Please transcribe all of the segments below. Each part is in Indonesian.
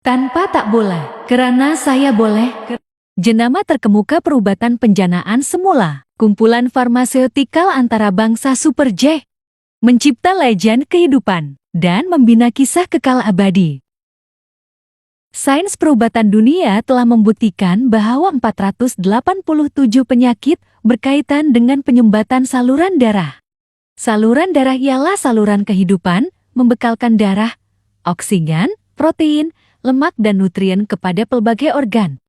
Tanpa tak boleh, karena saya boleh. Jenama terkemuka perubatan penjanaan semula, kumpulan farmaseutikal antara bangsa Super J, mencipta legend kehidupan, dan membina kisah kekal abadi. Sains perubatan dunia telah membuktikan bahwa 487 penyakit berkaitan dengan penyumbatan saluran darah. Saluran darah ialah saluran kehidupan, membekalkan darah, oksigen, protein, lemak dan nutrien kepada pelbagai organ.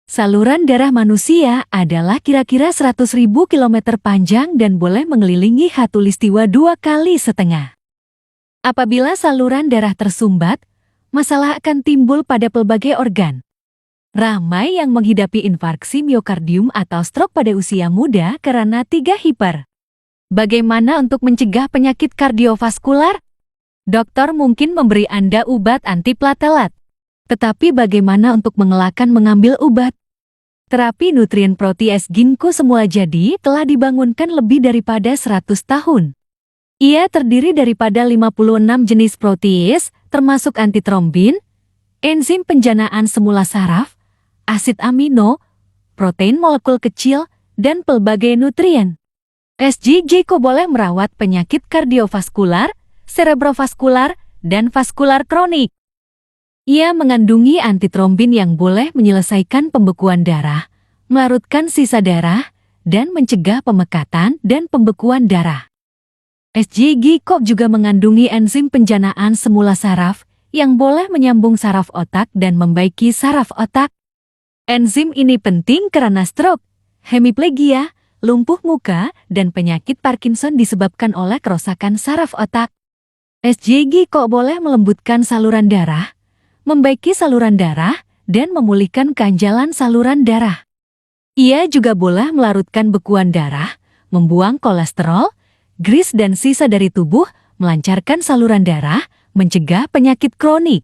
Saluran darah manusia adalah kira-kira 100.000 km panjang dan boleh mengelilingi khatulistiwa 2,5 kali. Apabila saluran darah tersumbat, masalah akan timbul pada pelbagai organ. Ramai yang menghidapi infarksi miokardium atau stroke pada usia muda karena 3 hiper. Bagaimana untuk mencegah penyakit kardiovaskular? Dokter mungkin memberi Anda obat antiplatelet. Tetapi bagaimana untuk mengelakkan mengambil obat? Terapi nutrien protease ginkgo semula jadi telah dibangunkan lebih daripada 100 tahun. Ia terdiri daripada 56 jenis protease, termasuk antitrombin, enzim penjanaan semula saraf, asid amino, protein molekul kecil, dan pelbagai nutrien. SGGko boleh merawat penyakit kardiovaskular, cerebrovaskular, dan vaskular kronik. Ia mengandungi antitrombin yang boleh menyelesaikan pembekuan darah, melarutkan sisa darah, dan mencegah pemekatan dan pembekuan darah. SGGko juga mengandungi enzim penjanaan semula saraf yang boleh menyambung saraf otak dan membaiki saraf otak. Enzim ini penting karena stroke, hemiplegia, lumpuh muka, dan penyakit Parkinson disebabkan oleh kerusakan saraf otak. SGGko boleh melembutkan saluran darah, membaiki saluran darah, dan memulihkan kehanjalan saluran darah. Ia juga boleh melarutkan bekuan darah, membuang kolesterol, gris dan sisa dari tubuh, melancarkan saluran darah, mencegah penyakit kronik.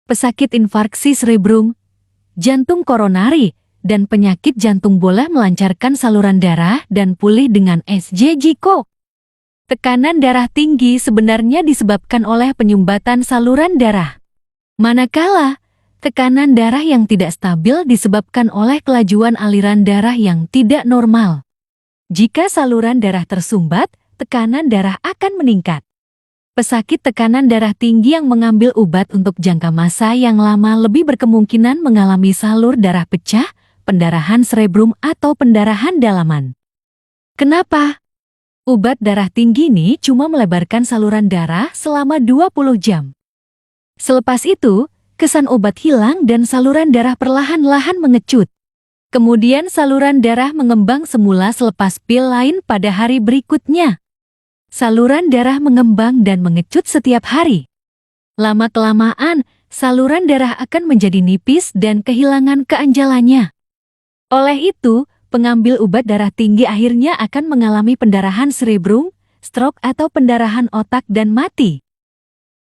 Pesakit infarksi cerebrum, jantung koronari, dan penyakit jantung boleh melancarkan saluran darah dan pulih dengan SGGko. Tekanan darah tinggi sebenarnya disebabkan oleh penyumbatan saluran darah. Manakala, tekanan darah yang tidak stabil disebabkan oleh kelajuan aliran darah yang tidak normal. Jika saluran darah tersumbat, tekanan darah akan meningkat. Pesakit tekanan darah tinggi yang mengambil obat untuk jangka masa yang lama lebih berkemungkinan mengalami salur darah pecah, pendarahan cerebrum atau pendarahan dalaman. Kenapa? Obat darah tinggi ini cuma melebarkan saluran darah selama 20 jam. Selepas itu, kesan obat hilang dan saluran darah perlahan-lahan mengecut. Kemudian saluran darah mengembang semula selepas pil lain pada hari berikutnya. Saluran darah mengembang dan mengecut setiap hari. Lama-kelamaan, saluran darah akan menjadi nipis dan kehilangan keanjalannya. Oleh itu, pengambil obat darah tinggi akhirnya akan mengalami pendarahan cerebrum, stroke atau pendarahan otak dan mati.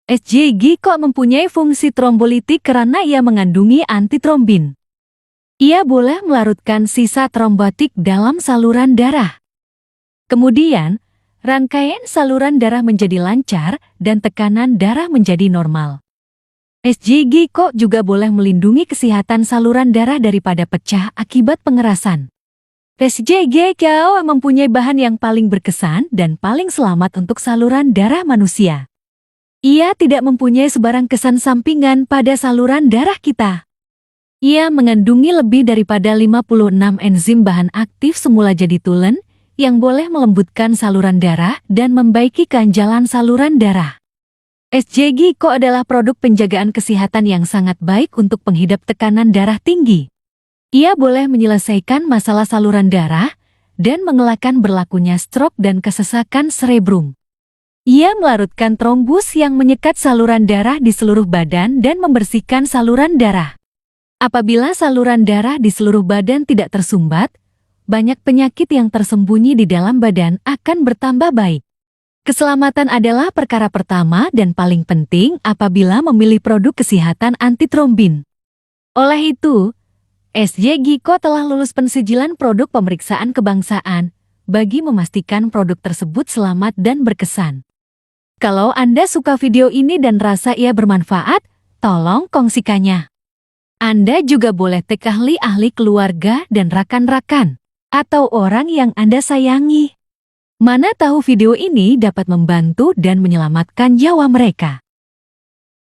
SGGko mempunyai fungsi trombolitik karena ia mengandungi antitrombin. Ia boleh melarutkan sisa trombotik dalam saluran darah. Kemudian, rangkaian saluran darah menjadi lancar dan tekanan darah menjadi normal. SGGko juga boleh melindungi kesehatan saluran darah daripada pecah akibat pengerasan. SGGko mempunyai bahan yang paling berkesan dan paling selamat untuk saluran darah manusia. Ia tidak mempunyai sebarang kesan sampingan pada saluran darah kita. Ia mengandungi lebih daripada 56 enzim bahan aktif semula jadi tulen yang boleh melembutkan saluran darah dan membaiki kehanjalan saluran darah. SGGko adalah produk penjagaan kesehatan yang sangat baik untuk penghidap tekanan darah tinggi. Ia boleh menyelesaikan masalah saluran darah dan mengelakkan berlakunya stroke dan kesesakan cerebrum. Ia melarutkan trombus yang menyekat saluran darah di seluruh badan dan membersihkan saluran darah. Apabila saluran darah di seluruh badan tidak tersumbat, banyak penyakit yang tersembunyi di dalam badan akan bertambah baik. Keselamatan adalah perkara pertama dan paling penting apabila memilih produk kesehatan antitrombin. Oleh itu, SGGko telah lulus pensijilan produk pemeriksaan kebangsaan bagi memastikan produk tersebut selamat dan berkesan. Kalau Anda suka video ini dan rasa ia bermanfaat, tolong kongsikannya. Anda juga boleh tag ahli-ahli keluarga dan rekan-rekan, atau orang yang Anda sayangi. Mana tahu video ini dapat membantu dan menyelamatkan nyawa mereka.